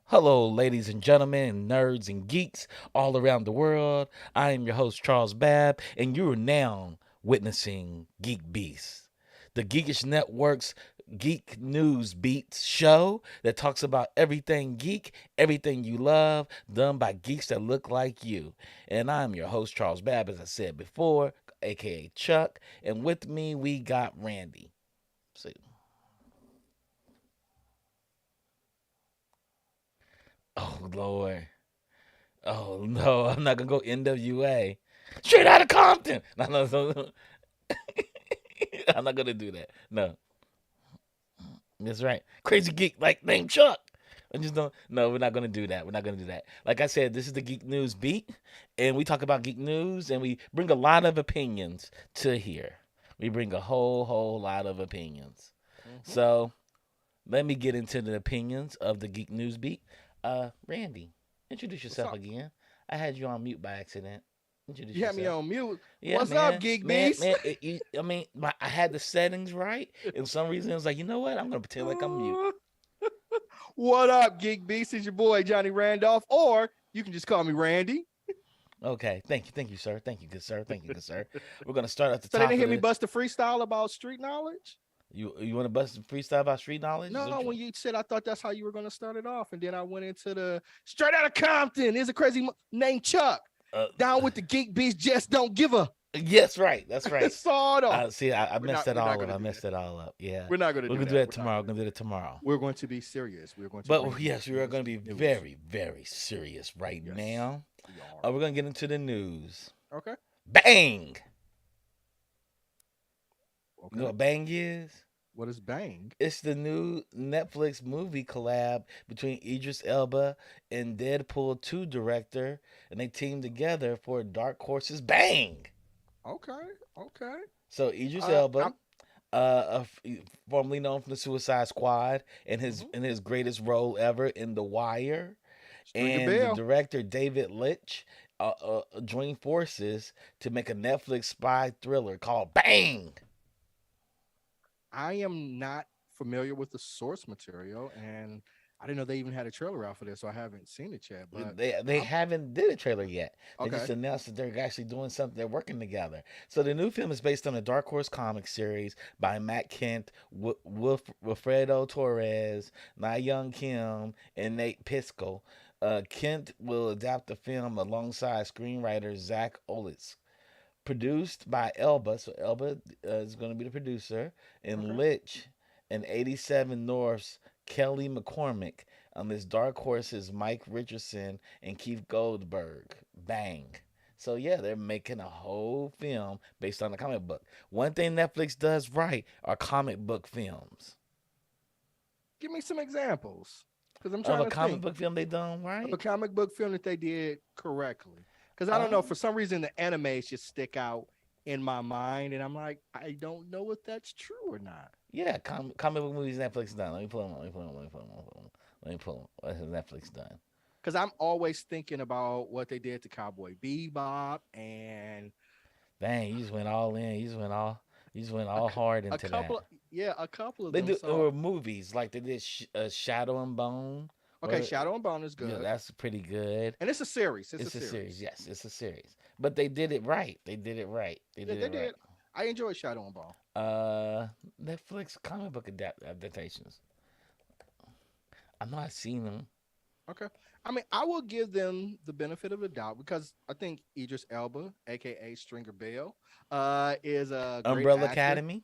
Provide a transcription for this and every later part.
Hello, ladies and gentlemen, nerds and geeks all around the world. I am your host, Charles Babb, and you are now witnessing GeekBeast, the Geekish Network's Geek News Beats show that talks about everything geek, everything you love, done by geeks that look like you. And I'm your host, Charles Babb, as I said before, aka Chuck, and with me we got Randy. See. Oh, Lord. Oh no, I'm not gonna go NWA. Straight out of Compton. No. I'm not gonna do that. No, that's right. Crazy geek like named Chuck. I just don't. No, we're not gonna do that. We're not gonna do that. Like I said, this is the Geek News Beat, and we talk about geek news, and we bring a lot of opinions to here. We bring a whole lot of opinions. Mm-hmm. So let me get into the opinions of the Geek News Beat. Randy, introduce What's yourself up? again. I had you on mute by accident. Introduce You had me yourself. on mute. Yeah, What's up, man, Geek man, Beast? man. I mean, I had the settings right, and for some reason, I was like, you know what? I'm gonna pretend like I'm mute. What up, Geek Beast? It's your boy Johnny Randolph, or you can just call me Randy. Okay, thank you, sir. Thank you, good sir. Thank you, good sir. We're gonna start at the So they top didn't of hear me the. bust a freestyle about street knowledge. You want to bust some freestyle about street knowledge? Is No, what when you said I thought that's how you were going to start it off, and then I went into the straight out of Compton. There's a crazy named Chuck. uh, Down with the Geek Beast, just don't give a yes, right. That's right. sort of. See, I We're messed not. that We're not all going up. to I do messed that. it all up. Yeah, We're not going to we're do gonna do that. that tomorrow. We're gonna do that tomorrow. We're going to be serious. We're going to But bring you yes, we are going to be news. very serious right Yes, now. we are. We're gonna get into the news. Okay. Bang! You know Okay. what bang is? What is Bang? It's the new Netflix movie collab between Idris Elba and Deadpool 2 director, and they teamed together for Dark Horse's Bang. Okay. Okay. So Idris I'm Elba, formerly known from the Suicide Squad, and his mhm. in his greatest role ever in The Wire, Stringer and the Bell. director David Litch joined forces to make a Netflix spy thriller called Bang. I am not familiar with the source material, and I didn't know they even had a trailer out for this, so I haven't seen it yet. But They I'm haven't did a trailer yet. They just okay. announced that they're actually doing something. They're working together. So the new film is based on a Dark Horse comic series by Matt Kent, Wilfredo Torres, Na Young Kim, and Nate Pisco. Kent will adapt the film alongside screenwriter Zach Olitz. Produced by Elba, so Elba is going to be the producer, and Okay. Litch and 87 North's Kelly McCormick. On this Dark Horse's Mike Richardson and Keith Goldberg. Bang. So yeah, they're making a whole film based on the comic book. One thing Netflix does right are comic book films. Give me some examples, because I'm Of trying a to comic think book film they done of a right. comic book film that they did correctly. Because I don't know, Um, for some reason the animes just stick out in my mind, and I'm like, I don't know if that's true or not. yeah, comic book movies Netflix done. Let me pull them. Let me pull them. Let me pull them. Let me pull them. What has Netflix done? Because I'm always thinking about what they did to Cowboy Bebop and Dang, you just went all in. You just went a, all hard a into couple that. of, yeah, a couple of They them. do So or movies like they did Shadow and Bone. okay, Or Shadow and Bone is yeah, good, that's pretty good. and it's a series. It's a It's a series, series. yes, it's a series. But they did it right. They did it right. They Yeah, did they it right. did. I enjoy Shadow and Bone. Uh, Netflix comic book adaptations. I know I've seen them. Okay, I mean, I will give them the benefit of the doubt because I think Idris Elba, aka Stringer Bell, is a great Umbrella actor. Academy,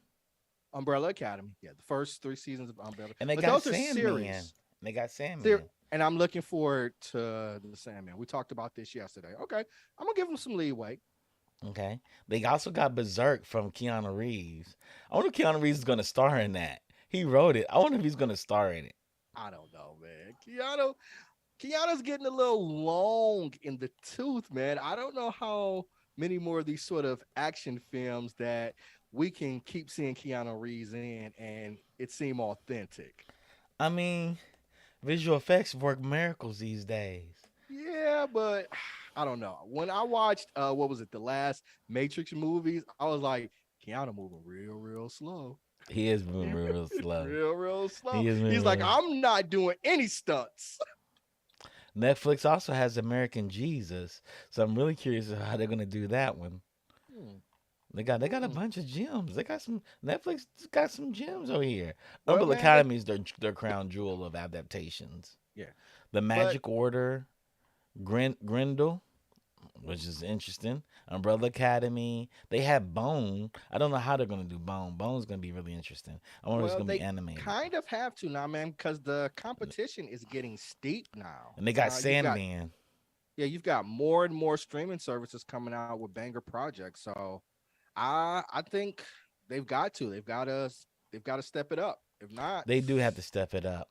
Umbrella Academy, yeah, the first 3 seasons of Umbrella, and they but got those are Sandman. And series. they got Ser- Sandman. and I'm looking forward to the Sandman. We talked about this yesterday. Okay, I'm gonna give him some leeway. Okay. They also got Berserk from Keanu Reeves. I wonder if Keanu Reeves is gonna star in that. He wrote it. I wonder if he's gonna star in it. I don't know, man. Keanu's getting a little long in the tooth, man. I don't know how many more of these sort of action films that we can keep seeing Keanu Reeves in and it seem authentic. I mean, visual effects work miracles these days. Yeah, but I don't know. When I watched what was it, the last Matrix movies, I was like, Keanu moving real slow. He is moving real slow. Real slow. He is He's moving like, real. I'm not doing any stunts. Netflix also has American Jesus, so I'm really curious how they're gonna do that one. Hmm. They got a Hmm. bunch of gems. They got some Netflix got some gems over here. Well, Umbrella man, they Academy is their crown jewel of adaptations. yeah. The But Magic Order, Grendel, which is interesting. Umbrella Academy. They have Bone. I don't know how they're gonna do Bone. Bone's gonna be really interesting. I wonder if it's well, gonna be they animated. kind of have to now, man, because the competition is getting steep now. And they got You've got Sandman. you've got more and more streaming services coming out with banger projects. So I think they've got to step it up. If not, They do have to step it up.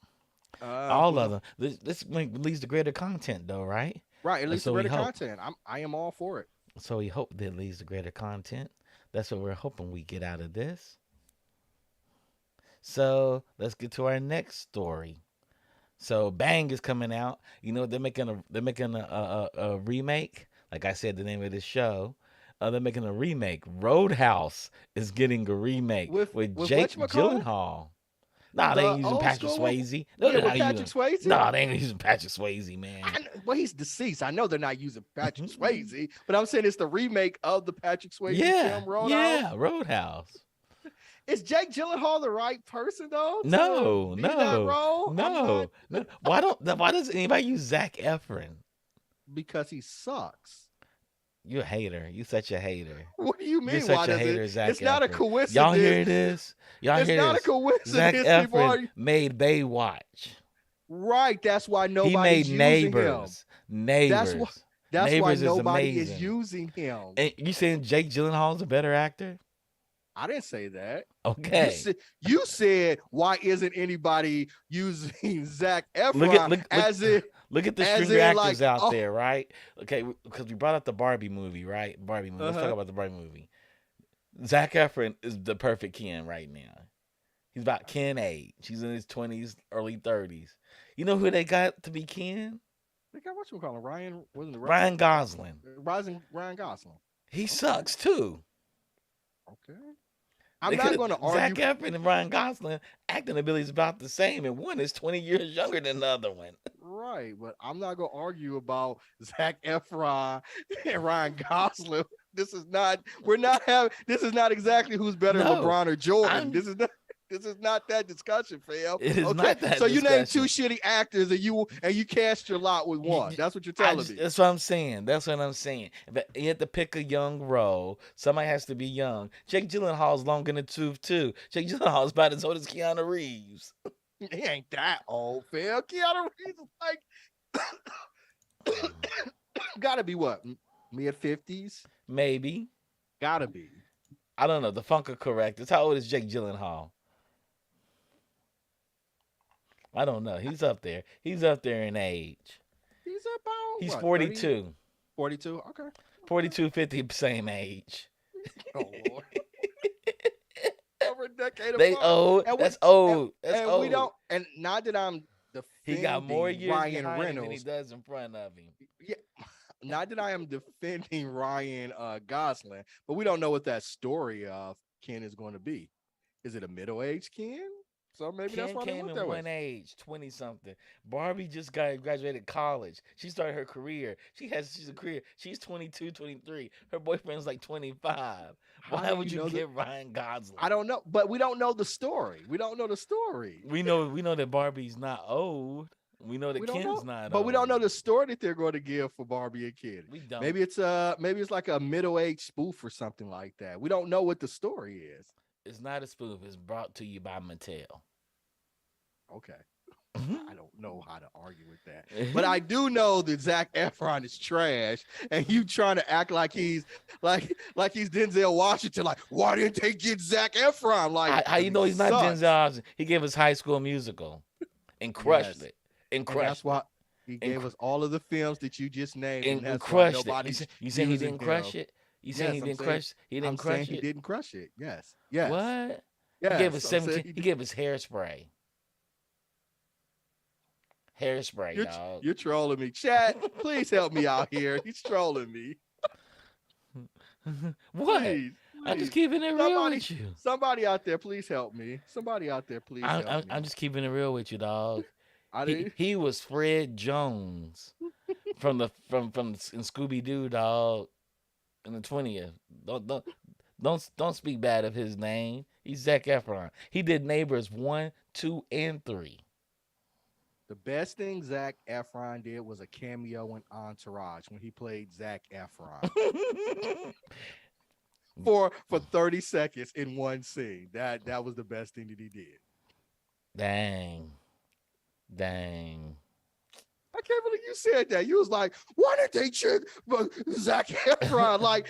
who All of knows? them. This leads to greater content, though, right? Right, at And least the so we greater hope. content. I am all for it. So we hope that leads to greater content. That's what we're hoping we get out of this. So let's get to our next story. So Bang is coming out. You know they're making a remake. Like I said, the name of this show. They're making a remake. Roadhouse is getting a remake with With Jake whatchamacallit? Gyllenhaal. Nah, they The ain't using old Patrick school one? Swayze. No, Yeah, they're with not Patrick using. Swayze. Nah, they ain't using Patrick Swayze, man. Well, he's deceased. I know they're not using Patrick Swayze, but I'm saying it's the remake of the Patrick Swayze Yeah, film Roadhouse. yeah, Roadhouse. Is Jake Gyllenhaal the right person though to No, be that no, role? I'm not no, no. Why does anybody use Zach Efron? because he sucks. You a hater. You such a hater. What do you You're mean? Why such a does it? hater, Zach It's not a Efron. Y'all coincidence. hear this? Y'all It's hear not a this? Zach coincidence. People Efron are made Baywatch. right. That's why He made nobody's using him. Neighbors. That's why. Neighbors. That's why Neighbors is nobody is amazing. using him. And you saying Jake Gyllenhaal's a better actor? I didn't say that. Okay. You said why isn't anybody using Zach Look at Efron look as if look at the as stringer in actors like out oh there, right? Okay, because we brought up the Barbie movie, right? Barbie movie. Let's talk uh-huh. about the Barbie movie. Zach Efron is the perfect Ken right now. He's about Ken age. He's in his 20s, early 30s. You know who they got to be Ken? They got what you call him, Ryan wasn't it Ryan Gosling. Rising Ryan Gosling. He Okay, sucks too. okay. I'm They not could going to Zach argue. Efron and Ryan Gosling acting ability is about the same, and one is 20 years younger than the other one. Right, but I'm not going to argue about Zach Efron and Ryan Gosling. This is not. We're not having. This is not exactly who's better, No, LeBron or Jordan. I'm. This is not. This is not that discussion, fam. It is Okay, not that so you named two discussion. shitty actors and you cast your lot with You, one. you- That's what you're telling me. that's what I'm saying. That's what I'm saying. But you have to pick a young role. Somebody has to be young. Jake Gyllenhaal's long in the tooth too. Jake Gyllenhaal's about as old as Keanu Reeves. He ain't that old, fam. Keanu Reeves is like gotta be what mid 50s. Maybe. Gotta be. I don't know. The Funker correct. It's how old is Jake Gyllenhaal? I don't know. He's up there. He's up there in age. He's about He's what 30, 42. 42. Okay. 42, 50, same age. Oh Lord. Over a decade They apart. old. And we That's old. That's and we old. don't and not that I'm He got more defending years Ryan behind him than he Reynolds. does in front of him. Yeah, not that I am defending Ryan Gosling, but we don't know what that story of Ken is going to be. Is it a middle-aged Ken? So maybe that's Ken why they came went in that way. one age, 20 something. Barbie just graduated college. She started her career. She's a career. She's 22, 23. Her boyfriend's like 25. How Why do would you you know that? get Ryan Gosling? I don't know, but we don't know the story. We don't know the story. We know that Barbie's not old. We know that We don't Ken's know, not but we don't know old. the story that they're going to give for Barbie and Ken. We don't. Maybe it's like a middle-aged spoof or something like that. We don't know what the story is. It's not a spoof. It's brought to you by Mattel. Okay. I don't know how to argue with that. But I do know that Zac Efron is trash, and you trying to act like he's like he's Denzel Washington. Like, why didn't they get Zac Efron? Like, How because you he know he's not Denzel sucks. Washington? He gave us High School Musical and crushed Yes, it. And and that's crushed why it. he And, gave us all of the films that you just named, and and that's why crushed it. nobody's You saying he using didn't him. crush it? You saying he Yes, didn't crush? He I'm didn't saying crush he it? didn't crush it. Yes, yes, What? He gave us yes. I'm saying 17. he He did. gave us Hairspray. Hairspray, You're dog. you're trolling me, chat. Please help me out here. He's trolling me. What? Please, I'm just please. keeping it real Somebody, with you. somebody out there, please help me. Somebody out there, please I'm, help I'm, I'm me. just keeping it real with you, dog. I He didn't. he was Fred Jones from in Scooby Doo, dog, in the 20th. Don't speak bad of his name. He's Zac Efron. He did Neighbors 1, 2, and 3. The best thing Zach Efron did was a cameo in Entourage when he played Zach Efron for 30 seconds in one scene. That was the best thing that he did. Dang. Dang. I can't believe you said that. You was like, why did they check Zach Efron? Like,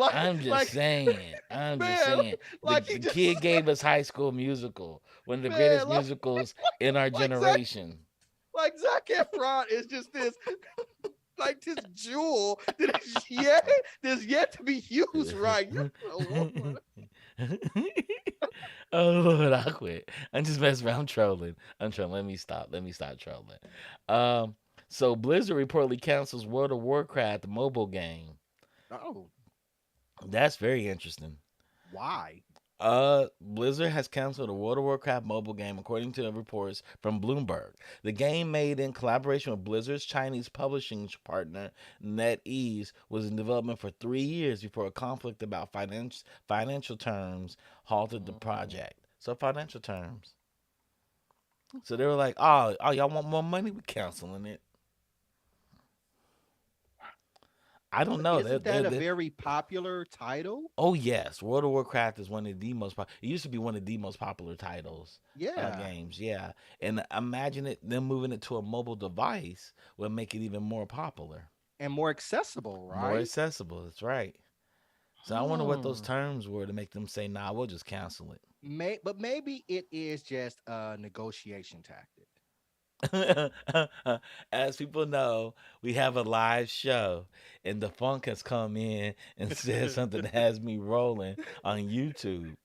I'm just like, saying. I'm just man, saying. The like he the just, kid gave us High School Musical, one of the greatest man, musicals in our like Zach, generation. like Zach Efron is just this jewel that is yet to be used right. You're so Oh Lord, I quit. I'm just messing around. I'm trolling. I'm trolling. Let me stop. Let me stop trolling. Um, so Blizzard reportedly cancels World of Warcraft mobile game. oh, That's very interesting. why? Blizzard has canceled a World of Warcraft mobile game, according to reports from Bloomberg. The game, made in collaboration with Blizzard's Chinese publishing partner NetEase, was in development for 3 years before a conflict about financial terms halted the Mm. project. So financial terms. So they were like, "Oh, y'all want more money? We canceling it." I don't But know. isn't that a very popular title? Oh yes, World of Warcraft is one of the most. It used to be one of the most popular titles, Yeah, games. Yeah, and imagine them moving it to a mobile device would make it even more popular, and more accessible, more right? accessible. That's right. So I wonder what those Hmm. terms were to make them say, "Nah, we'll just cancel But maybe it is just a negotiation tactic. it." As people know, we have a live show, and the funk has come in and said something that has me rolling on YouTube.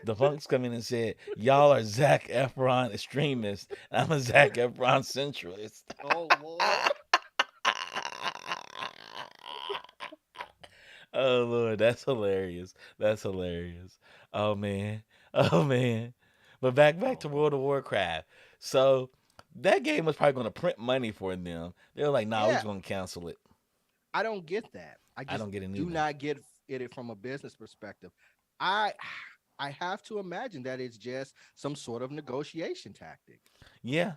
The Funk's come in and said, "Y'all are Zac Efron extremists. I'm a Zac Efron centralist." Oh Lord. Oh Lord, that's hilarious. That's hilarious. Oh man. Oh man. But back Oh to World man. of Warcraft. So that game was probably going to print money for them. They were like, "Nah, we're Yeah, just going to cancel it." I don't get that. I I just don't get it do either. not get it from a business perspective. I I have to imagine that it's just some sort of negotiation tactic. Yeah.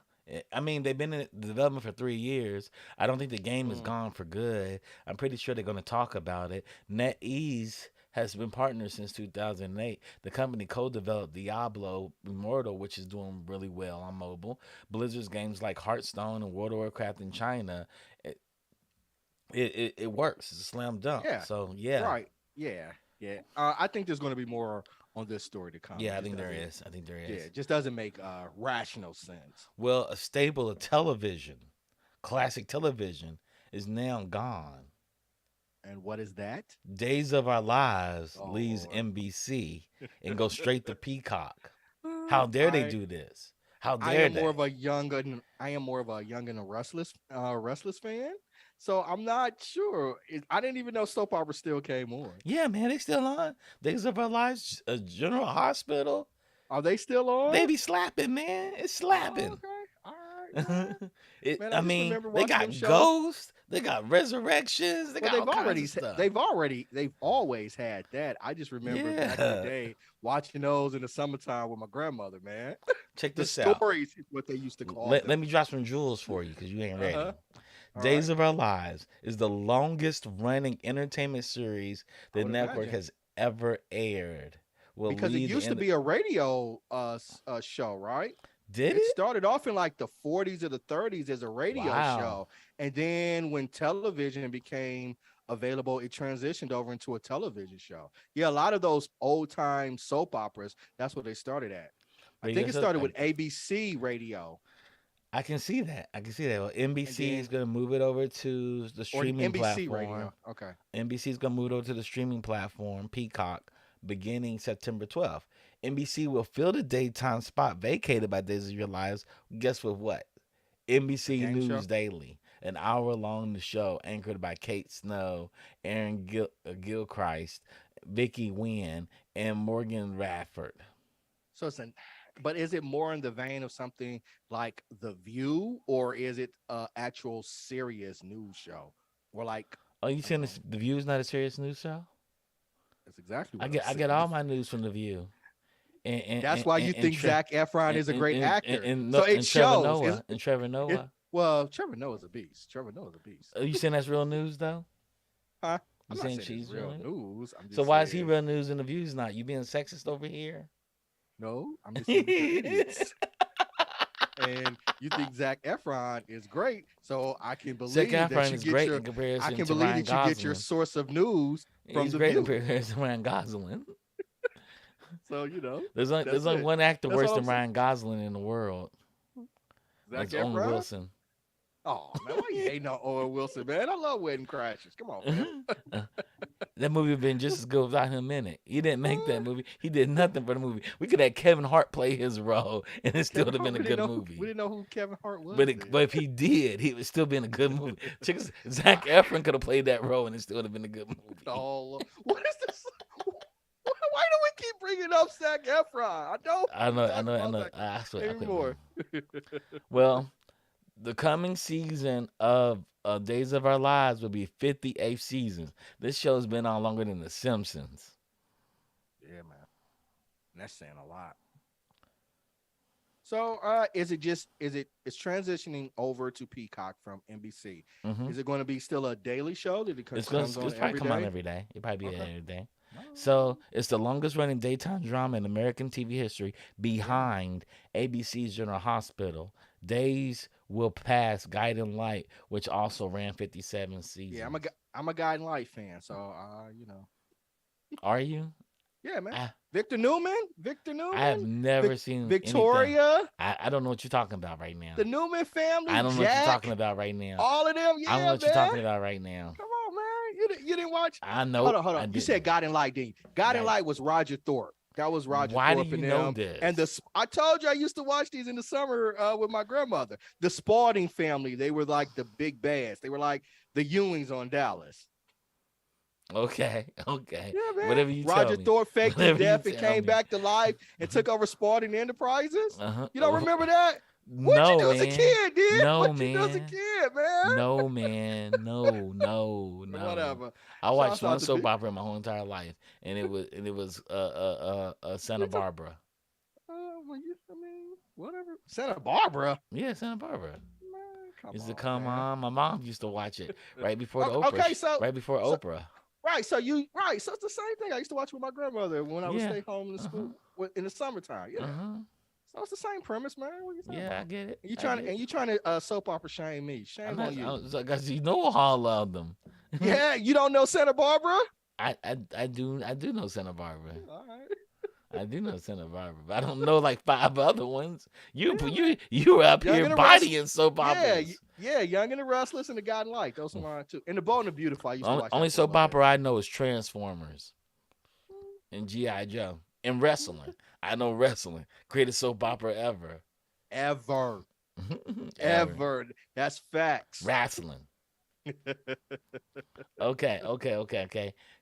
I mean, they've been in development for 3 years. I don't think the game is Mm. gone for good. I'm pretty sure they're going to talk about it. NetEase has been partners since 2008. The company co-developed Diablo Immortal, which is doing really well on mobile. Blizzard's games like Hearthstone and World of Warcraft in China, it it works. It's a slam dunk. Yeah. So yeah, Right. Yeah. Yeah. I think there's going to be more on this story to come. It yeah, I just think there doesn't. is. I think there Yeah. is. It just doesn't make rational sense. Well, a staple of television, classic television, is now gone. And what is that? Days of Our Lives Oh leaves Lord. NBC and goes straight to Peacock. How dare they I do this? How I dare am more they? of a young and I am more of a young and a restless fan. So I'm not sure. I didn't even know soap opera still came on. Yeah, man, they still on. Days of Our Lives, General Hospital. Are they still They on? be slapping, man. It's Oh, slapping. okay. All right, man. Man, I I just mean, remember they watching them got shows. ghosts, they got resurrections, they Well, got all kinds of stuff. they've always had that. I just remember back in the Yeah. day watching those in the summertime with my grandmother, man. Check The this out. stories is what they used to call Let them. me drop some jewels for you because you ain't Uh-huh. ready. All right. Days of Our Lives is the longest running entertainment series I the would network imagine. has ever aired. Will Because it lead the used to end. be a radio show, right? Did It it? started off in like the 40s or the 30s as a radio Wow. show. And then when television became available, it transitioned over into a television show. Yeah, a lot of those old time soap operas, that's what they started at. I Radio think it shows. started with ABC radio I can see that. I can see that. Well, and NBC is then, going to move it over to the or streaming NBC platform. radio. Okay. NBC is going to move it over to the streaming platform, Peacock, beginning September 12th. NBC will fill the daytime spot vacated by Days of Your Lives. Guess with what? The NBC game News show. Daily, an hour long show anchored by Kate Snow, Aaron Gilchrist, Vicky Nguyen, and Morgan Radford. So it's an, but is it more in the vein of something like The View, or is it a actual serious news show? Or like, Oh, you I don't saying know. this, The View is not a serious news show? That's exactly I what I'm get I saying. get all my news from The View. and and That's and why and, you and, think Tre- Zach Efron is a great actor. and, So no, it and Trevor shows. Noah and Trevor It Noah. well, Trevor Noah's a beast. Trevor Noah's a beast. You saying that's real news though? Huh? You I'm not saying saying it's she's real real news? news. I'm So just why is he saying real news and The View's not? You being sexist over here? no. I'm just saying that they're idiots. And you think Zach Efron is great, so Zac Efron is great in I comparison can to believe Ryan that you get your Gosling. source of news from He's The great in View. comparison to Ryan Gosling. So There's that's only it. one actor That's worse all I'm than saying. Ryan Gosling in the world. Zach That's Owen Efron. Wilson. Oh man, why you hating on Owen Wilson, man? I love Wedding Crashes. Come on, man. That movie would been just as good without him in it. He didn't make that movie. He did nothing for the movie. We could have Kevin Hart play his role, and it still Kevin would have Hart. been a good We movie. didn't know who Kevin Hart was But then. if he did, he would still be in a good movie. Zach Efron could have played that role, and it still would have been a good movie. Oh, what is this? Why do we keep bringing up Zac Efron? I don't I know, I talk know, I about know. Zac I swear, I couldn't anymore. remember. Well, the coming season of Days of Our Lives will be 58th season. This show's been on longer than The Simpsons. Yeah, man. That's saying a lot. So, is it just it's transitioning over to Peacock from NBC? hmm Is it going to be still a daily show that comes on It's probably every come on day? every day. It probably be Okay. every day. No, So it's the longest running daytime drama in American TV history, yeah, behind ABC's General Hospital. Days Will Pass, Guiding Light, which also ran 57 yeah. seasons. I'm a Guiding Light fan, so Are you? yeah, man. I Victor I have Newman, never seen anything. Victoria, I don't know what you're talking about right now. the Newman family, I don't know what you're talking Jack, about right now. all of them. I don't know Yeah, what you're man. talking about right now. Come on, man. You didn't watch. I know Hold I on. You said didn't. God and Light, didn't you? God and Right. Light was Roger Thorpe. That was Roger Why do Thorpe you and know them. And this? I told you I used to watch these in the summer with my grandmother. The Spalding family, they were like the big bads. They were like the Ewings on Dallas. Okay, okay. Yeah, man. Whatever you tell Roger me. Thorpe faked his Whatever you death and tell came me. back to life and took over Spalding Enterprises. Uh-huh. You don't remember that? What'd you No, do as a man. kid, dude? No, What'd you do as a man. kid, man? No, man. No, no, no. Whatever. I watched Shouts one out to soap opera my whole entire life, and it was Santa It's a, Barbara. I mean, whatever. Santa Barbara. Yeah, Santa Barbara. Man, come Used to on, come man. on. My mom used to watch it right before the Oprah. Okay, so Right before so Oprah. so it's the same thing. I used to watch with my grandmother when I would Yeah. stay home in the Uh-huh. school in the summertime. Yeah, Uh-huh. so it's the same premise, man. What are you talking Yeah, I about? get it. And I get it. you trying to soap opera shame me? I'm Shame not. on you. Because you know all of them. Yeah, you don't know Santa Barbara? I do know Santa Barbara. All right. I do know Santa Barbara, but I don't know like five other ones. You Yeah, you man. you were up Young here and the Restless. bodying soap operas. Yeah, Young and the Restless and the God and Light. Those are mine too. And the Bold and the Beautiful. I used to watch Only that for a soap little bit. opera I know is Transformers and GI Joe and wrestling. I know wrestling. Greatest soap opera ever. Ever. Ever. Ever. That's facts. Wrestling. Okay.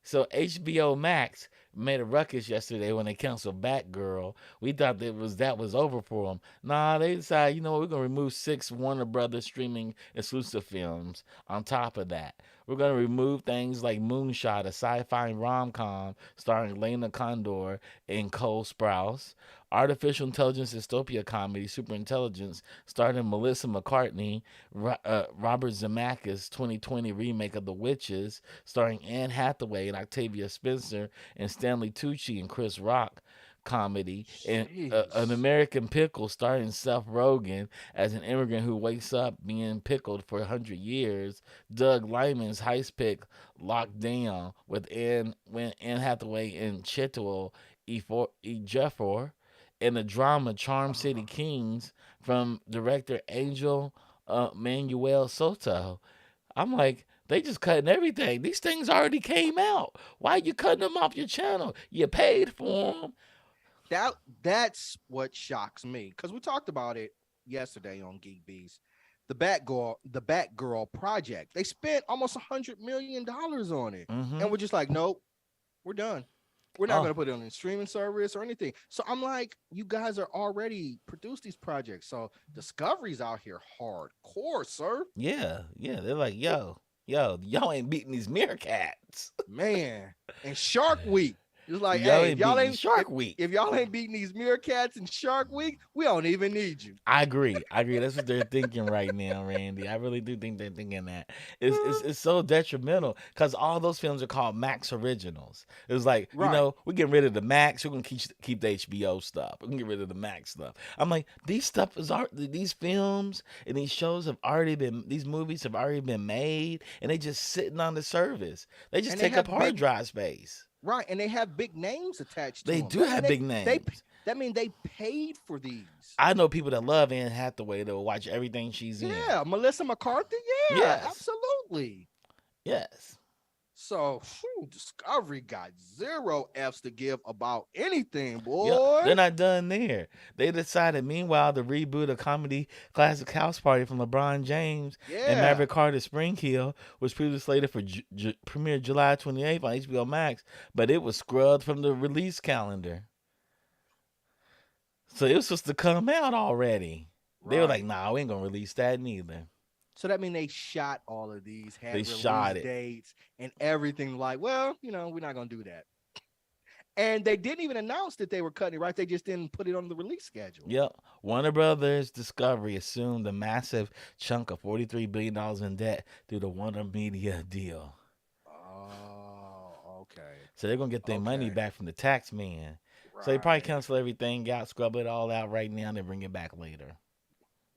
So HBO Max made a ruckus yesterday when they canceled Batgirl. We thought that was over for them. Nah, they decided, you know what, we're gonna remove 6 Warner Brothers streaming exclusive films. On top of that, we're gonna remove things like Moonshot, a sci-fi rom-com starring Lena Condor and Cole Sprouse. Artificial intelligence dystopia comedy Superintelligence, starring Melissa McCartney, Robert Zemeckis' 2020 remake of The Witches, starring Anne Hathaway and Octavia Spencer and Stanley Tucci and Chris Rock. comedy, and an Jeez. American Pickle starring Seth Rogen as an immigrant who wakes up being pickled for 100 years. Doug Lyman's heist pick Locked Down with Anne Hathaway and Chiwetel Ejiofor, and the drama Charm City Uh, Kings from director Angel Manuel Soto. I'm like, they just cutting everything. These things already came out. Why are you cutting them off your channel? You paid for them. that that's what shocks me because we talked about it yesterday on GeekBeast. The Batgirl project. They spent almost $100 million on it, and Mm-hmm. we're just like, nope, we're done. We're not going Oh, to put it on a streaming service or anything. So I'm like, you guys are already produced these projects. So Discovery's out here hardcore, sir. yeah, yeah. They're like, y'all ain't beating these meerkats. Man. And Shark Week. It's like, Y'all hey, ain't beating Shark Week. if y'all ain't beating these meerkats in Shark Week, we don't even need you. I agree. I agree. That's what they're thinking right now, Randy. I really do think they're thinking that. It's so detrimental because all those films are called Max Originals. It's like, Right. we're getting rid of the Max. We're gonna keep the HBO stuff. We're gonna get rid of the Max stuff. I'm like, these films and these shows have already been these movies have already been made and they just sitting on the service. They just And they take up have hard big drive space. right, and they have big names attached to They them. do have big They names. that mean they paid for these. I know people that love Anne Hathaway that will watch everything she's in. Yeah, Melissa McCarthy. Yeah, Yes. absolutely. Yes. So Discovery got zero F's to give about anything, Yep, boy. they're not done there. They decided, meanwhile, to reboot a comedy classic house party from LeBron James and Yeah. Maverick Carter Spring Hill was previously slated for premiere July 28th on HBO Max, but it was scrubbed from the release calendar. So it was supposed to come out already. They were like, Right. nah, we ain't going to release that neither. So that means they shot all of these, They had release shot it. dates and everything. Like, well, we're not gonna do that. And they didn't even announce that they were cutting it, right? They just didn't put it on the release schedule. Yep. Warner Brothers Discovery assumed a massive chunk of $43 billion in debt through the Warner Media deal. Oh, okay. So they're gonna get their money Okay. back from the tax man. So they probably Right. cancel everything out, scrub it all out right now, and then bring it back later.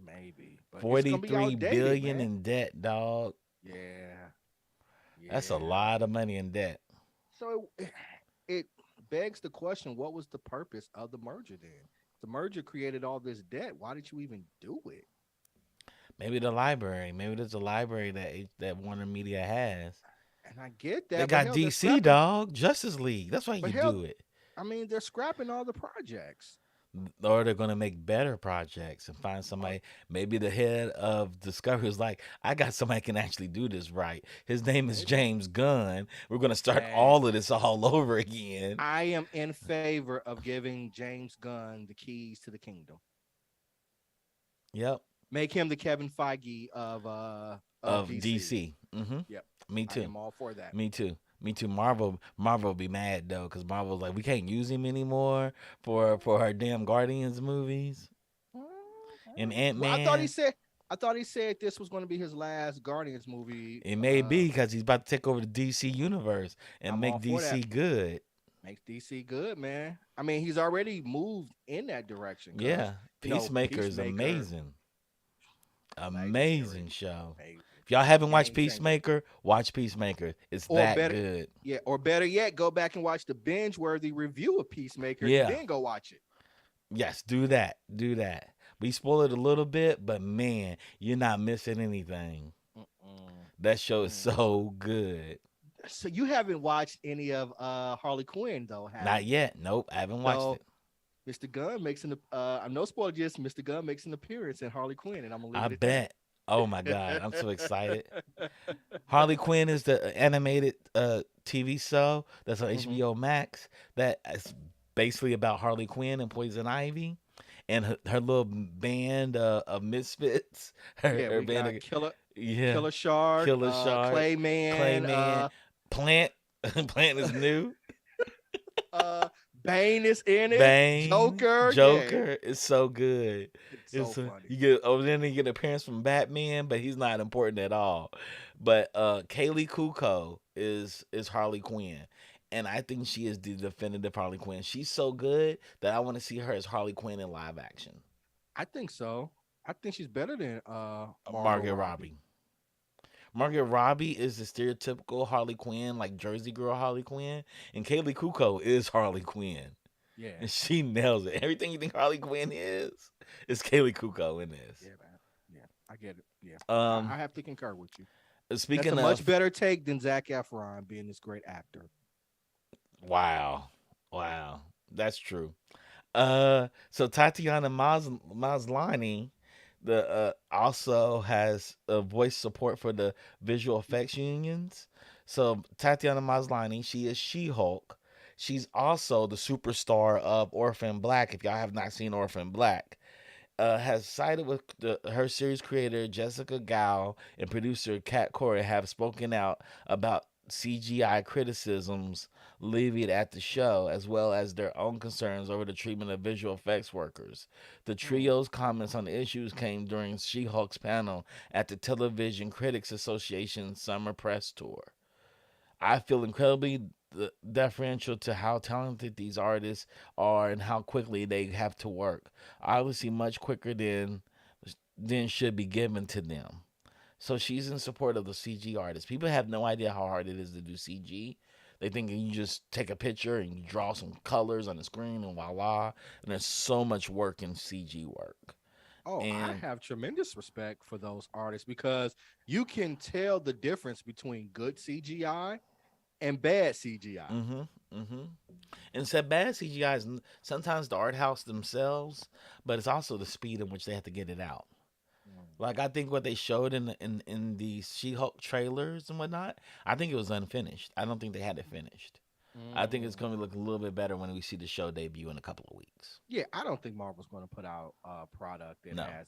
Maybe. But it's gonna be 43 outdated, billion man. in debt, dog. Yeah. That's a Yeah. lot of money in debt. So it begs the question, what was the purpose of the merger then? The merger created all this debt. Why did you even do it? Maybe the library. Maybe there's a library that Warner Media has. And I get They that, but got hell, they're DC, scrapping. dog. Justice League. That's why But you hell, do it. I mean, they're scrapping all the projects. Or they're gonna make better projects and find Uh, somebody. Maybe the head of Discovery is like, I got somebody who can actually do this right. His name is maybe. James Gunn. We're gonna start Hey, all of this all over again. I am in favor of giving James Gunn the keys to the kingdom. Yep. Make him the Kevin Feige of Of DC. DC. Yep, Me I too. am all for that. Me too. Me too. Marvel be mad though, because Marvel's like, we can't use him anymore for our damn Guardians movies and Ant Well, Man. I thought he said this was going to be his last Guardians movie. It may be because he's about to take over the DC universe and I'm make all for that. DC good. Makes DC good, man. I mean, he's already moved in that direction because Yeah. Peacemaker is Peacemaker, amazing. Amazing legendary, show. amazing, If y'all haven't watched game changer. Peacemaker, watch Peacemaker. It's Or that better, good. yeah, or better yet, go back and watch the binge-worthy review of Peacemaker, and Yeah. then go watch it. Yes, do that. Do that. We spoil it a little bit, but man, you're not missing anything. Mm-mm, That show is mm. so good. So you haven't watched any of Harley Quinn though, have Not you? yet. Nope, I haven't watched So it. Mr. Gunn makes an I'm no spoiler, just Mr. Gunn makes an appearance in Harley Quinn, and I'm gonna I leave it bet. Oh my god, I'm so excited. at that. Harley Quinn is the animated TV show that's on Hmm. HBO Max that is basically about Harley Quinn and Poison Ivy and her little band of misfits. Yeah, Her we band got of, Killer yeah, Killer Shark, Killer Shark, Clayman, Clayman, Plant. Plant is new. uh, Bane is in it. Bane, Joker, yeah, Joker is so good. it's so You funny. get then you get an appearance from Batman, but he's not important at all. But Kaylee Kuko is Harley Quinn, and I think she is the definitive Harley Quinn. She's so good that I want to see her as Harley Quinn in live action. I think so. I think she's better than Margot Margaret Robbie. Robbie. Margaret Robbie is the stereotypical Harley Quinn, like Jersey Girl Harley Quinn, and Kaylee Kuko is Harley Quinn, Yeah, and she nails it. Everything you think Harley Quinn is Kaylee Kuko in this. yeah, man. Yeah, I get it. Yeah, Um, I have to concur with you. That's a speaking much of, better take than Zac Efron being this great actor. wow, wow, that's true. So Tatiana Maslany, the also has voice support for the visual effects unions. So Tatiana Maslany, she is She-Hulk. She's also the superstar of Orphan Black. If y'all have not seen Orphan Black, has sided with her series creator Jessica Gao and producer Kat Corey have spoken out about CGI criticisms levied at the show, as well as their own concerns over the treatment of visual effects workers. The Hmm. trio's comments on the issues came during She-Hulk's panel at the Television Critics Association Summer Press Tour. I feel incredibly deferential to how talented these artists are and how quickly they have to work. Obviously, much quicker than should be given to them. So she's in support of the CG artists. People have no idea how hard it is to do CG. They think you just take a picture and you draw some colors on the screen and voila. And there's so much work in CG work. Oh, I And have tremendous respect for those artists because you can tell the difference between good CGI and bad CGI. mm-hmm, mm-hmm. And said bad CGI is sometimes the art house themselves, but it's also the speed in which they have to get it out. Like I think what they showed in the She-Hulk trailers and whatnot, I think it was unfinished. I don't think they had it finished. I think it's Mm. going to look a little bit better when we see the show debut in a couple of weeks. Yeah, I don't think Marvel's going to put out a product that No, has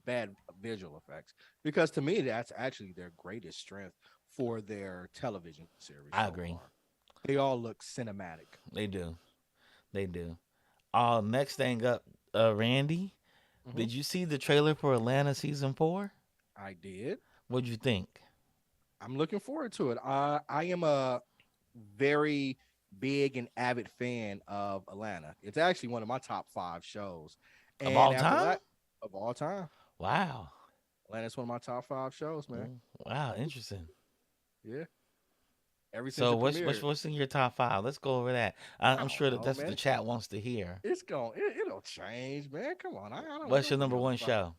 bad visual effects because to me that's actually their greatest strength for their television series I so agree. far. They all look cinematic. They do. They do. Next thing up, Randy, Hmm. did you see the trailer for Atlanta season 4? I did. What'd you think? I'm looking forward to it. I am a very big and avid fan of Atlanta. It's actually one of my top 5 shows. Of And all after time? that, of all time, Wow. Atlanta's one of my top 5 shows, man. Wow, interesting. Yeah, ever since So it what's premiered. what's in your top five? Let's go over that. I I'm don't sure that know, that's what man. the chat wants to hear. It'll change, man. Come on, I don't. It What's don't your be number no one five. show?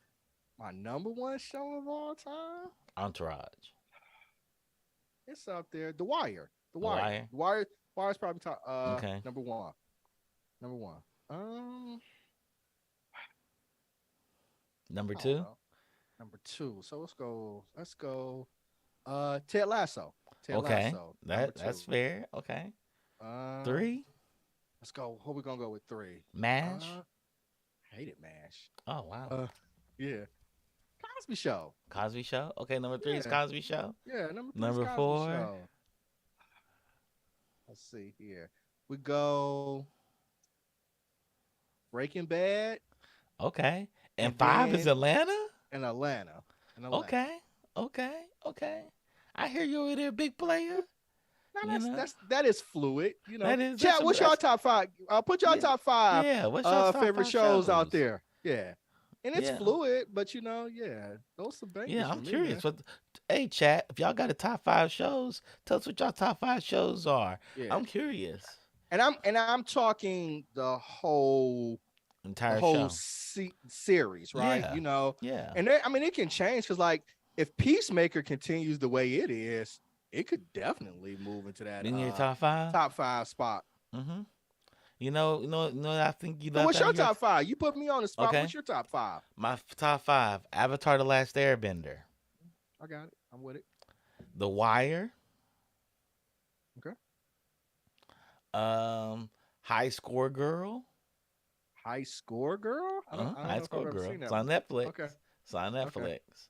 My number one show of all time. Entourage. It's up there. The Wire. The The Wire. Wire. The Wire. Wire's probably top. Okay. Number one. Number one. Um, Number I don't two. know. Number two. So let's go. Let's go. Ted Lasso. Ted Okay. Lasso. Number That's two. fair. Okay. Um, Three. let's go. Who we gonna go with three? Mash. Uh, hated Mash. Oh wow. Uh, yeah. Cosby Show. Cosby Show. Okay. Number three is Yeah. Cosby Show. Yeah. Number three is Number Cosby four. Show. Let's see here. We go Breaking Bad, Okay. And and five is then Atlanta. in Atlanta. In Atlanta. Okay. Okay. Okay. I hear you over there, big player. Now You know that is fluid. that is Chat. What's your that's top five? Put your yeah top five yeah. What's your top favorite five shows out shows? there. Yeah, and it's Yeah. fluid, but yeah, those are bangers Yeah, for I'm me, man. curious. Hey, chat, if y'all got a top five shows, tell us what y'all top five shows are. Yeah, I'm curious. and I'm talking the Entire whole show. series, right? Yeah, yeah. And I mean it can change because like if Peacemaker continues the way it is, it could definitely move into that In your top five. top 5 spot. Mm-hmm. I think you So left what's out your here. top 5? You put me on the spot. Okay, What's your top 5? top five: Avatar: The Last Airbender, I got it. I'm with it. The Wire, Okay. High Score Girl, High Score Girl? I don't High know if I've Score ever Girl. seen It's that on one. Netflix. Okay. It's on Okay. Netflix.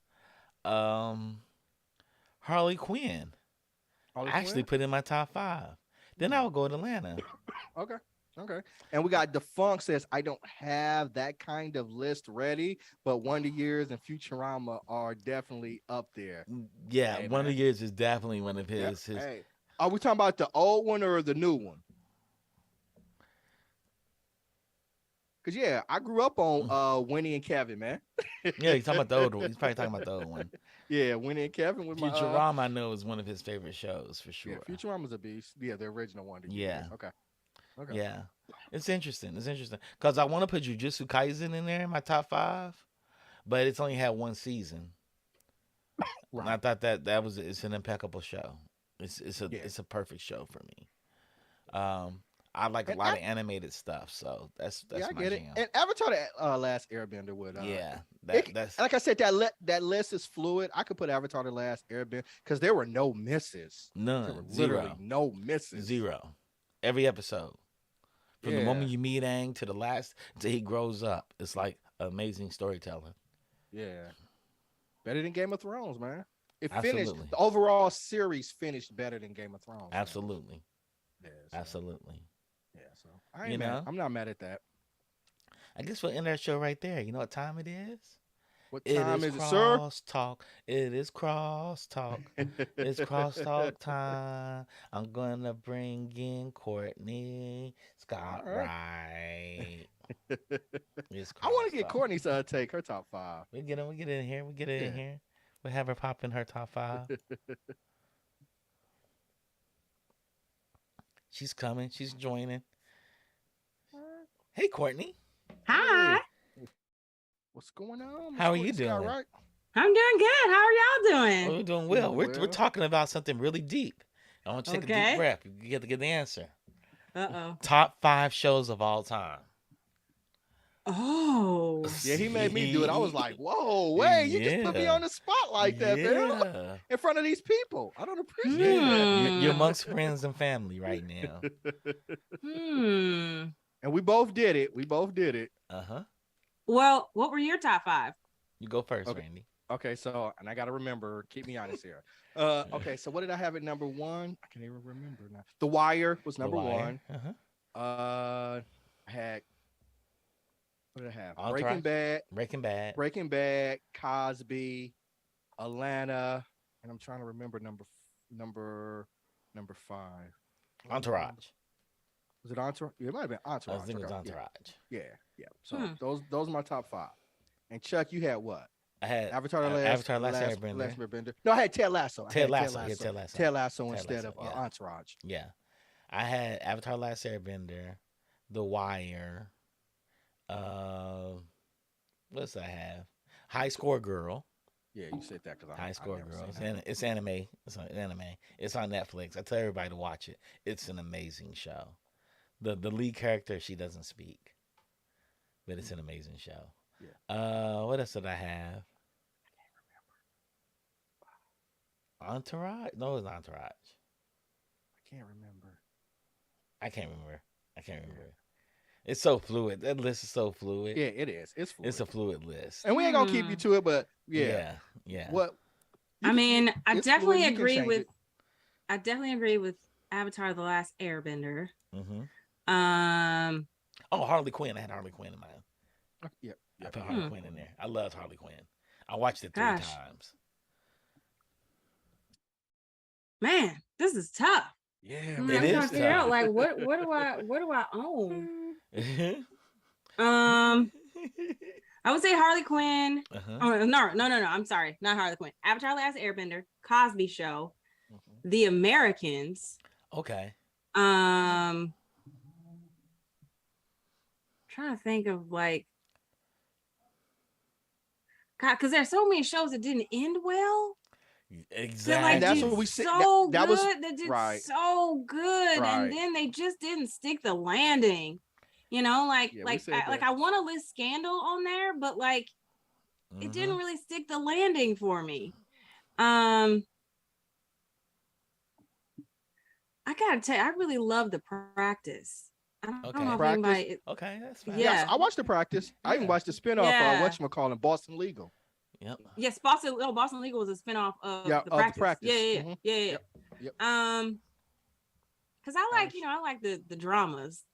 Um, Harley Quinn. Harley I actually Quinn? put in my top five. Then I Hmm. would go to Atlanta. Okay. Okay. And we got Defunk says, I don't have that kind of list ready, but Wonder Years and Futurama are definitely up there. Yeah, Hey, Wonder man. Years is definitely one of Yep. his Hey. Are we talking about the old one or the new one? Cause yeah, I grew up on Winnie and Kevin, man. Yeah, he's talking about the old one. He's probably talking about the old one. Yeah, Winnie and Kevin with my Futurama, I know, is one of his favorite shows for yeah, sure. Futurama's a beast. Yeah, the original one that you Yeah, did. Okay. Okay. yeah. It's interesting. It's interesting because I want to put Jujutsu Kaisen in there in my top 5, but it's only had one season. And I Right. thought it's an impeccable show. Yeah. It's a perfect show for me. Um, I like a And lot of animated stuff, so yeah, that's I my get it. jam. And Avatar the Last Airbender would Yeah, that's like I said, that list is fluid. I could put Avatar the Last Airbender because there were no misses. There were none, literally zero, no misses. zero. Every episode, from the Yeah. moment you meet Aang to the last until he grows up, it's like amazing storytelling. Yeah. Better than Game of Thrones, man. It finished Absolutely, the overall series finished better than Game of Thrones. Man. absolutely, Yeah. So, absolutely. yeah. So I You ain't mad. know, I'm not mad at that. I guess we'll end our show right there. You know what time it is? What It time is is it, sir? cross talk. It is cross talk. It's crosstalk time. I'm gonna bring in Courtney All Scott right. Wright. It's I want to get crosstalk. Courtney's take her top 5. We get it in here. We get it in Yeah. here. We have her pop in her top 5. She's coming. She's joining. Hey, Courtney. Hi. Hey, what's going on? Miss How are Courtney you Scott doing? Wright? I'm doing good. How are y'all Oh, doing? we're doing well. Doing We're well. talking about something really deep. I want you to take a deep Okay. breath. You get to get the answer. Uh-oh. Top 5 shows of all time. Oh. Yeah, he made me do it. I was like, whoa, wait, you just put me Yeah. on the spot like that, man. Yeah. In front of these people. I don't appreciate Yeah. You're Hmm. amongst friends and family right now. that. Hmm. And we both did it. We both did it. Uh-huh. Well, what were your top 5? You go first, Okay. Randy. Okay, so and I gotta remember, keep me honest here. Okay, so what did I have at number 1? I can't even remember now. The Wire was number The Wire. 1. Uh-huh. I had what did I have? Entourage. Breaking Bad, Breaking Bad. Cosby, Atlanta, and I'm trying to remember number 5. Entourage. Was it Entourage? Yeah, it might have been I Entourage. was thinking it was Okay, Entourage. yeah. So Hmm. those are my top 5. And Chuck, you had what? I had Avatar: The Last Last Airbender. Airbender. No, I had Ted Lasso. Ted Lasso. Yeah, Ted Lasso. Ted Lasso Ted instead Lasso, of yeah. Entourage. Yeah. I had Avatar Last Airbender, The Wire. What else I have? High Score Girl. Yeah, you said that because High Score never Girl. seen that. It's anime. It's an anime. It's on Netflix. I tell everybody to watch it. It's an amazing show. The lead character, she doesn't speak, but it's an amazing show. Yeah. What else did I have? Entourage? No, it's Entourage. I can't remember. I can't remember. It's so fluid. That list is so fluid. Yeah, it is. It's fluid. It's a fluid list. And we ain't gonna keep you to it, but Yeah. What? I mean, I it's definitely fluid, you can agree change with it. I definitely agree with Avatar: The Last Airbender. Mm-hmm. Um, Oh, Harley Quinn. I had Harley Quinn in mine. Yeah. I put Harley Quinn in there. I loved Harley Quinn. I watched it 3 Gosh. times. man, this is tough. Yeah, I'm It trying is to figure out tough. like what do I own? uh-huh. I would say Harley Quinn. Oh, no. I'm sorry, not Harley Quinn. Avatar: Last Airbender, Cosby Show, The Americans. Okay. Trying to think of like, God, because there's so many shows that didn't end well. Exactly. Like, That's did what we said. so That good. was That did right. so good, Right. and then they just didn't stick the landing. You know, like Yeah, we said I that. want to list Scandal on there, but like it didn't really stick the landing for me. I gotta tell you, I really love The Practice. I don't Okay. know if Practice? anybody. Okay, that's fine. Yeah. Yes, I watched The Practice. I even Yeah. watched the spinoff Yeah. whatchamacallit, Boston Legal. Yep. Yes, Boston Legal was a spinoff of Yeah, The of The Practice. Practice. Yeah. Mhm. Yeah. Yep. Because I like the dramas.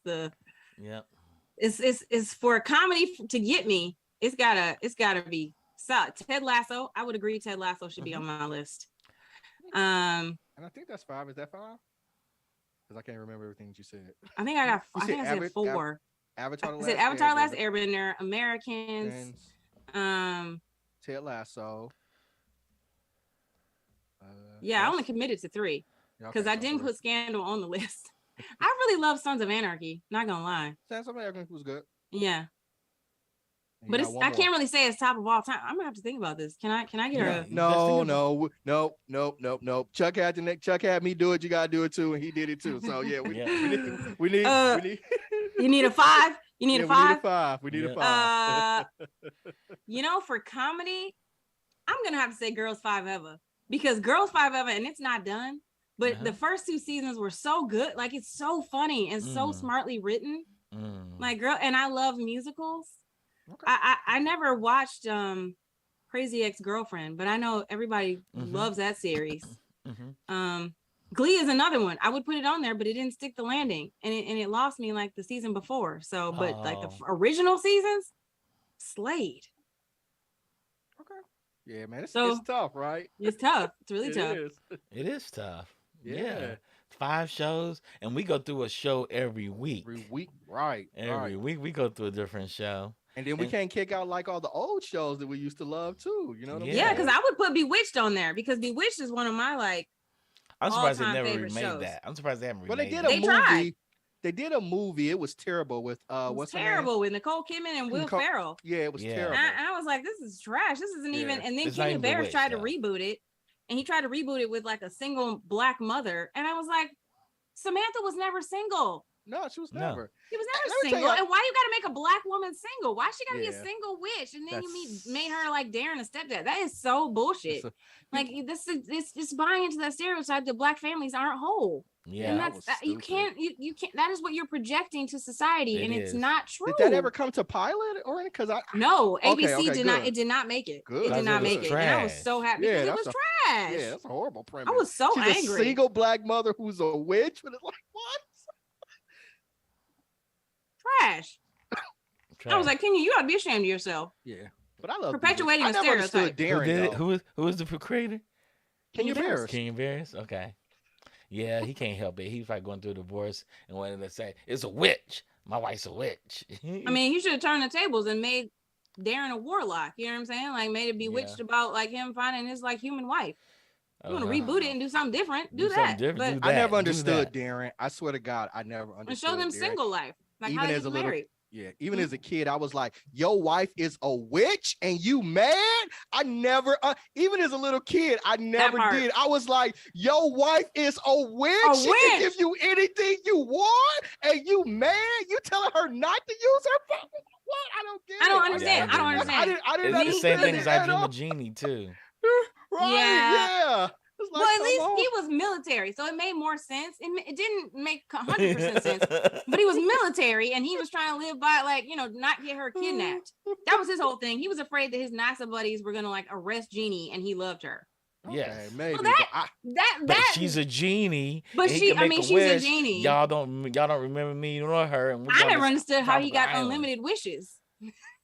Yep. It's for a comedy to get me. It's gotta be solid. Ted Lasso. I would agree. Ted Lasso should be on my list. And I think that's 5. Is that 5? Because I can't remember everything that you said. I think I said 4. Avatar. I said Avatar: Last Airbender, Americans, Ted Lasso. Yeah, I only committed to 3 because I didn't put Scandal on the list. I really love Sons of Anarchy. Not gonna lie. Sons of Anarchy was good. Yeah. But I can't really say it's top of all time. I'm gonna have to think about this. Can I get a No. Chuck had me do it. You gotta do it too, and he did it too. So yeah, we need. You need a 5. You need a 5. We need a 5. For comedy, I'm gonna have to say Girls 5 Eva, because Girls 5 Eva, and it's not done, but the first 2 seasons were so good. Like, it's so funny and so smartly written. Like, and I love musicals. Okay. I never watched Crazy Ex-Girlfriend, but I know everybody loves that series. Glee is another one. I would put it on there, but it didn't stick the landing, and it lost me like the season before. So, but like the original seasons, slayed. Okay. Yeah, man, it's tough, right? It's tough. It's really tough. It is tough. Yeah. 5 shows, and we go through a show every week. Right. Every week we go through a different show. And then we can't kick out like all the old shows that we used to love too. You know what I mean? Yeah, because I would put Bewitched on there, because Bewitched is one of my I'm surprised they never remade that. I'm surprised they haven't remade it. Well, they did a movie. Tried. They did a movie. It was terrible with what's terrible with Nicole Kidman and Will Ferrell. Yeah, it was terrible. I was like, this is trash. This isn't even. And then Kenya Barris tried to reboot it, and he tried to reboot it with like a single black mother, and I was like, Samantha was never single. No, she was never. She was never single. And why you got to make a black woman single? Why she got to be a single witch? And then you made her like Darren a stepdad. That is so bullshit. It's just buying into that stereotype that black families aren't whole. Yeah, and you can't. That is what you're projecting to society, and it's not true. Did that ever come to pilot or anything? Because no, ABC did not. It did not make it. Good. It did not make it. And I was so happy because it was trash. Yeah, that's a horrible premise. I was so angry. She's a single black mother who's a witch, but it's like, what? Trash. I was like, Kenya, you ought to be ashamed of yourself. Yeah, but I love perpetuating a stereotype. Who was the creator? Kenya Barris. Kenya Barris. Okay. Yeah, he can't help it. He's probably going through a divorce and wanted to say, "It's a witch. My wife's a witch." I mean, he should have turned the tables and made Darren a warlock. You know what I'm saying? Like, made it bewitched about like him finding his like human wife. You want to reboot it and do something different? Do that. But I never understood Darren. I swear to God, I never understood. And show them single life. Like, even how as a married. Little, yeah, even as a kid, I was like, "Your wife is a witch, and you mad?" I never, even as a little kid, I never did. I was like, "Your wife is a witch. She can give you anything you want, and you mad? You telling her not to use her phone? What? I don't get it. I don't understand. I don't understand. I didn't understand. The same thing as I Dream of Genie too. Right? Yeah. Like, well, at least he was military, so it made more sense. It didn't make 100% sense, but he was military, and he was trying to live by, like, not get her kidnapped. That was his whole thing. He was afraid that his NASA buddies were gonna like arrest Genie, and he loved her. Yeah, maybe. Well, but she's a genie. But she's a genie. Y'all don't remember me nor her. And I never understood how he got unlimited wishes.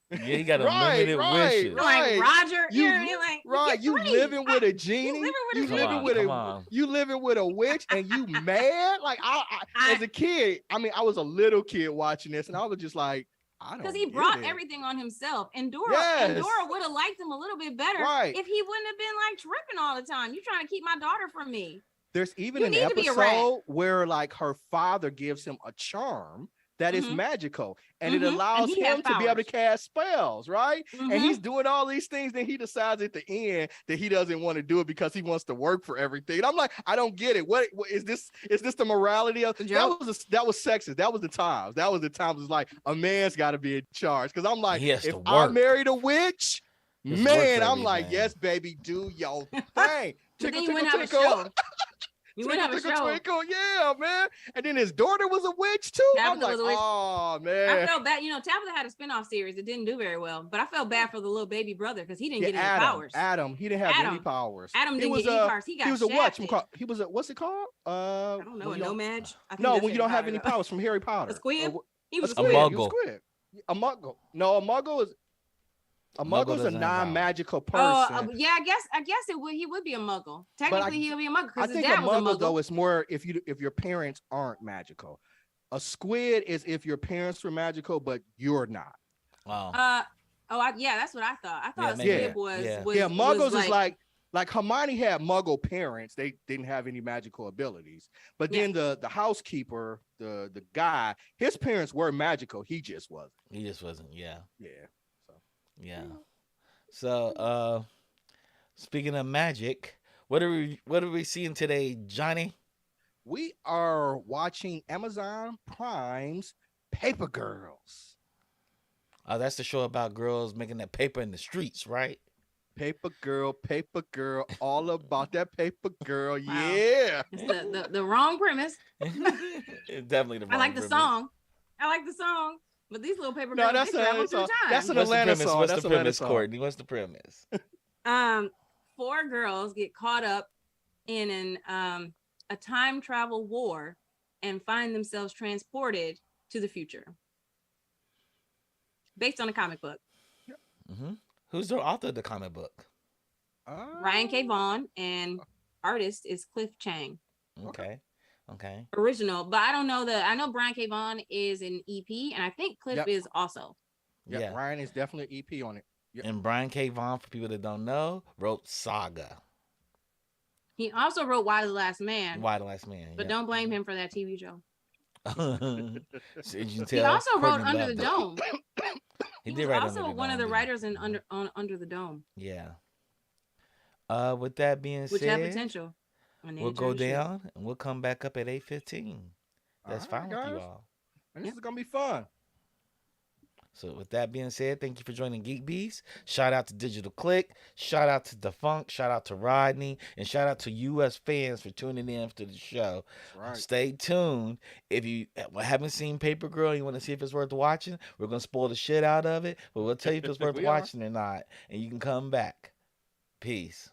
Yeah, he got unlimited wishes. Like Roger, you living with a genie. You living with a witch, and you mad? Like as a kid, I was a little kid watching this, and I was just like, I don't. Because he brought everything on himself, and Dora would have liked him a little bit better if he wouldn't have been like tripping all the time. You trying to keep my daughter from me? There's even an episode where like her father gives him a charm that is magical, and it allows him to be able to cast spells, right? And he's doing all these things, then he decides at the end that he doesn't want to do it because he wants to work for everything. And I'm like, I don't get it. What is this? Is this the morality of that was sexist? That was the times. It's like a man's got to be in charge. Because I'm like, if I married a witch, man, I'm like, yes, baby, do your thing. Tickle. You would have a show. Twinkle, yeah, man. And then his daughter was a witch too. I'm like, oh man. I felt bad. Tabitha had a spinoff series that didn't do very well, but I felt bad for the little baby brother because he didn't get any powers. Adam, he didn't have any powers. Adam didn't get any powers. He was a what? He was a what's it called? I don't know, a nomad. No, when you don't have any powers from Harry Potter. A squid. He was a muggle. A muggle. No, a muggle is. A Muggle muggle's a doesn't have powers. non-magical Oh, person. yeah, I guess it would. He would be a muggle. Technically, he would be a muggle I because his think a dad was a muggle muggle. though is more if your parents aren't magical. A squid is if your parents were magical but you're not. Wow. Yeah, that's what I thought. I thought maybe, a squib yeah. was Yeah, muggles was is like Hermione had muggle parents. They didn't have any magical abilities. But then the housekeeper, the guy, his parents were magical. He just wasn't. He just wasn't. Yeah. Yeah. So Yeah. So, speaking of magic, what are we seeing today, Johnny? we are watching Amazon Prime's Paper Girls. That's the show about girls making that paper in the streets, right? Paper girl, all about that paper girl. Wow. Yeah. It's the wrong premise. It's definitely the wrong I like the premise. song. But these little paper girls, that's they travel through time. That's an What's the Atlanta premise? song. What's That's the an Atlanta premise, song. Courtney? What's the premise? 4 girls get caught up in a time travel war and find themselves transported to the future. Based on a comic book. Mm-hmm. Who's the author of the comic book? Ryan K. Vaughn, and artist is Cliff Chang. Okay. Original, but I don't know I know Brian K. Vaughn is an EP, and I think Cliff is also. Yeah, Ryan is definitely EP on it. Yep. And Brian K. Vaughn, for people that don't know, wrote Saga. He also wrote Why the Last Man. But don't blame him for that TV show. So you can He tell also wrote Courtney Under the loved it. Dome. He He did was write also Under the one of the Dome, writers in Under the Dome. Yeah. With that being Which said, have potential. we'll go down and we'll come back up at 8:15. That's fine with you all. And this is gonna be fun. So with that being said, thank you for joining GeekBeast. Shout out to Digital Click. Shout out to Defunct. Shout out to Rodney. And shout out to US fans for tuning in to the show. That's right. Stay tuned. If you haven't seen Paper Girl and you want to see if it's worth watching, we're going to spoil the shit out of it. But we'll tell you if it's worth watching or not. And you can come back. Peace.